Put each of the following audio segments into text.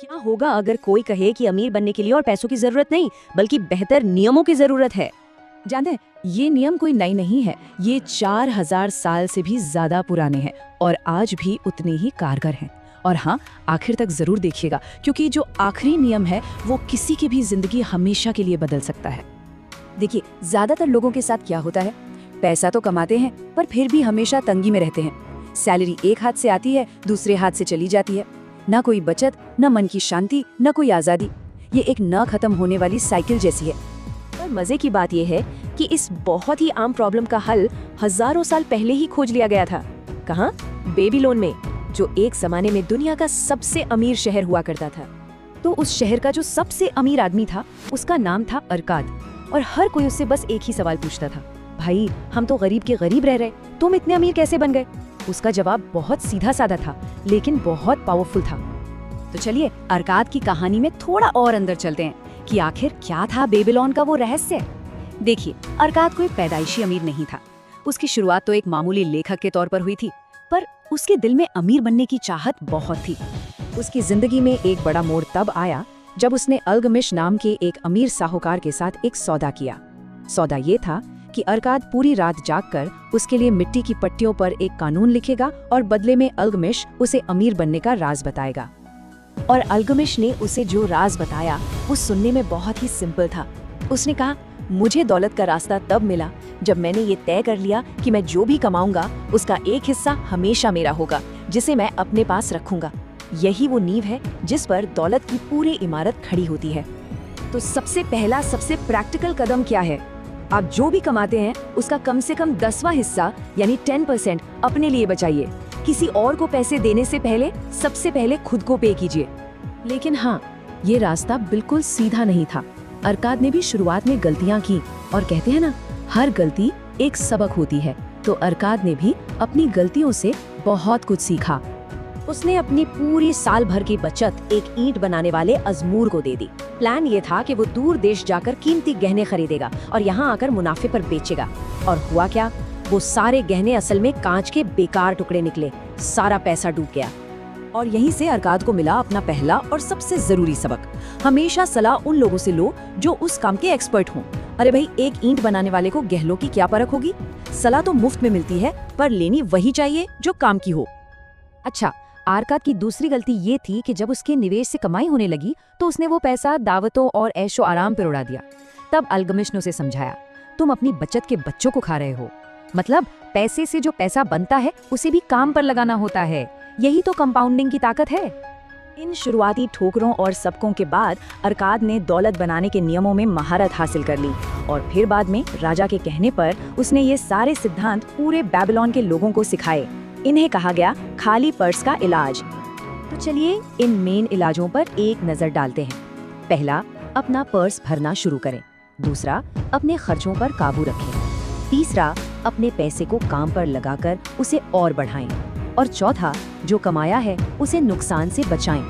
क्या होगा अगर कोई कहे कि अमीर बनने के लिए और पैसों की जरूरत नहीं बल्कि बेहतर नियमों की जरूरत है। जानते हैं, ये नियम कोई नई नहीं है। ये 4000 साल से भी ज्यादा पुराने हैं और आज भी उतने ही कारगर हैं। और हाँ, आखिर तक जरूर देखिएगा, क्योंकि जो आखिरी नियम है वो किसी की भी जिंदगी हमेशा के लिए बदल सकता है। देखिए, ज्यादातर लोगों के साथ क्या होता है, पैसा तो कमाते हैं पर फिर भी हमेशा तंगी में रहते हैं। सैलरी एक हाथ से आती है, दूसरे हाथ से चली जाती है। ना कोई बचत, ना मन की शांति, ना कोई आजादी। ये एक न खत्म होने वाली साइकिल जैसी है। पर मजे की बात यह है कि इस बहुत ही आम प्रॉब्लम का हल हजारों साल पहले ही खोज लिया गया था। कहाँ? बेबीलोन में, जो एक जमाने में दुनिया का सबसे अमीर शहर हुआ करता था। तो उस शहर का जो सबसे अमीर आदमी था, उसका नाम था अरकाद। और हर कोई उससे बस एक ही सवाल पूछता था, भाई हम तो गरीब के गरीब रह रहे, तुम इतने अमीर कैसे बन गए? उसका जवाब बहुत सीधा साधा था, लेकिन बहुत पावरफुल था। तो चलिए अरकाद की कहानी में थोड़ा और अंदर चलते हैं कि आखिर क्या था बेबीलोन का वो रहस्य। देखिए, अरकाद कोई पैदाइशी अमीर नहीं था। उसकी शुरुआत तो एक मामूली लेखक के तौर पर हुई थी, पर उसके दिल में अमीर बनने की चाहत बहुत थी। उसकी जिंदगी में एक बड़ा मोड़ तब आया जब उसने अल्गमिश नाम के एक अमीर साहूकार के साथ एक सौदा किया। सौदा ये था कि अरकाद पूरी रात जागकर उसके लिए मिट्टी की पट्टियों पर एक कानून लिखेगा और बदले में अल्गमिश उसे अमीर बनने का राज बताएगा। और अल्गमिश ने उसे जो राज बताया वो सुनने में बहुत ही सिंपल था। उसने कहा, मुझे दौलत का रास्ता तब मिला जब मैंने ये तय कर लिया कि मैं जो भी कमाऊंगा उसका एक हिस्सा हमेशा मेरा होगा, जिसे मैं अपने पास रखूंगा। यही वो नींव है जिस पर दौलत की पूरी इमारत खड़ी होती है। तो सबसे पहला, सबसे प्रैक्टिकल कदम क्या है? आप जो भी कमाते हैं उसका कम से कम 10वां हिस्सा यानी 10% अपने लिए बचाइए। किसी और को पैसे देने से पहले सबसे पहले खुद को पे कीजिए। लेकिन हाँ, ये रास्ता बिल्कुल सीधा नहीं था। अरकाद ने भी शुरुआत में गलतियां की, और कहते हैं ना, हर गलती एक सबक होती है। तो अरकाद ने भी अपनी गलतियों से बहुत कुछ सीखा। उसने अपनी पूरी साल भर की बचत एक ईंट बनाने वाले अजमूर को दे दी। प्लान ये था कि वो दूर देश जाकर कीमती गहने खरीदेगा और यहाँ आकर मुनाफे पर बेचेगा। और हुआ क्या, वो सारे गहने असल में कांच के बेकार टुकड़े निकले। सारा पैसा डूब गया। और यहीं से अरकाद को मिला अपना पहला और सबसे जरूरी सबक। हमेशा सलाह उन लोगों से लो जो उस काम के एक्सपर्ट हों। अरे भाई, एक ईंट बनाने वाले को गहलों की क्या परख होगी? सलाह तो मुफ्त में मिलती है, पर लेनी वही चाहिए जो काम की हो। अच्छा, अरकाद की दूसरी गलती ये थी कि जब उसके निवेश से कमाई होने लगी तो उसने वो पैसा दावतों और ऐशो आराम पर उड़ा दिया। तब अल्गमिश ने उसे समझाया, तुम अपनी बचत के बच्चों को खा रहे हो। मतलब पैसे से जो पैसा बनता है उसे भी काम पर लगाना होता है। यही तो कंपाउंडिंग की ताकत है। इन शुरुआती ठोकरों और सबकों के बाद अरकाद ने दौलत बनाने के नियमों में महारत हासिल कर ली। और फिर बाद में राजा के कहने पर उसने ये सारे सिद्धांत पूरे बेबीलोन के लोगों को सिखाए। इन्हें कहा गया खाली पर्स का इलाज। तो चलिए इन मेन इलाजों पर एक नजर डालते हैं। पहला, अपना पर्स भरना शुरू करें। दूसरा, अपने खर्चों पर काबू रखें। तीसरा, अपने पैसे को काम पर लगाकर उसे और बढ़ाएं। और चौथा, जो कमाया है उसे नुकसान से बचाएं।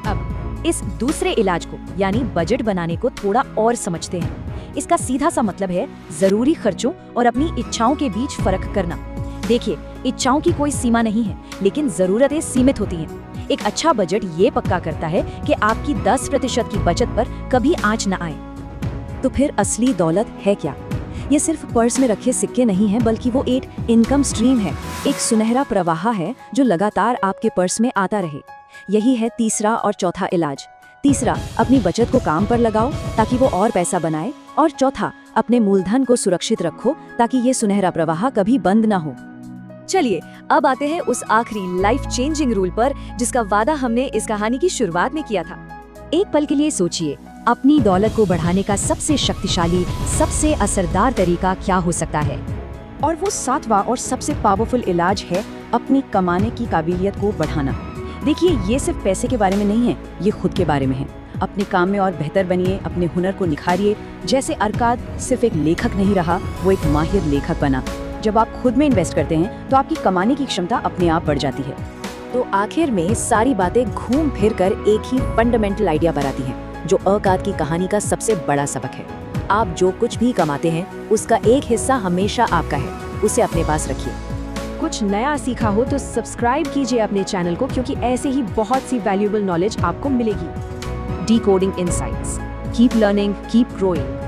अब इस दूसरे इलाज को यानी बजट बनाने को थोड़ा और समझते हैं। इसका सीधा सा मतलब है जरूरी खर्चों और अपनी इच्छाओं के बीच फर्क करना। देखिए, इच्छाओं की कोई सीमा नहीं है, लेकिन जरूरतें सीमित होती हैं। एक अच्छा बजट ये पक्का करता है कि आपकी 10% की बचत पर कभी आंच न आए। तो फिर असली दौलत है क्या? ये सिर्फ पर्स में रखे सिक्के नहीं है, बल्कि वो एक इनकम स्ट्रीम है, एक सुनहरा प्रवाह है जो लगातार आपके पर्स में आता रहे। यही है तीसरा और चौथा इलाज। तीसरा, अपनी बचत को काम पर लगाओ ताकि वो और पैसा बनाए। और चौथा, अपने मूलधन को सुरक्षित रखो ताकि ये सुनहरा प्रवाह कभी बंद ना हो। चलिए अब आते हैं उस आखिरी लाइफ चेंजिंग रूल पर जिसका वादा हमने इस कहानी की शुरुआत में किया था। एक पल के लिए सोचिए, अपनी दौलत को बढ़ाने का सबसे शक्तिशाली, सबसे असरदार तरीका क्या हो सकता है? और वो 7वां और सबसे पावरफुल इलाज है अपनी कमाने की काबिलियत को बढ़ाना। देखिए, ये सिर्फ पैसे के बारे में नहीं है, ये खुद के बारे में है। अपने काम में और बेहतर बनिए, अपने हुनर को निखारिए। जैसे अरकाद सिर्फ एक लेखक नहीं रहा, वो एक माहिर लेखक बना। जब आप खुद में इन्वेस्ट करते हैं तो आपकी कमाने की क्षमता अपने आप बढ़ जाती है। तो आखिर में सारी बातें घूम फिर कर एक ही फंडामेंटल आइडिया पर आती हैं, जो अरकाद की कहानी का सबसे बड़ा सबक है। आप जो कुछ भी कमाते हैं उसका एक हिस्सा हमेशा आपका है, उसे अपने पास रखिए। कुछ नया सीखा हो तो सब्सक्राइब कीजिए अपने चैनल को, क्योंकि ऐसे ही बहुत सी वैल्यूएबल नॉलेज आपको मिलेगी। Decoding Insights. Keep learning, keep growing.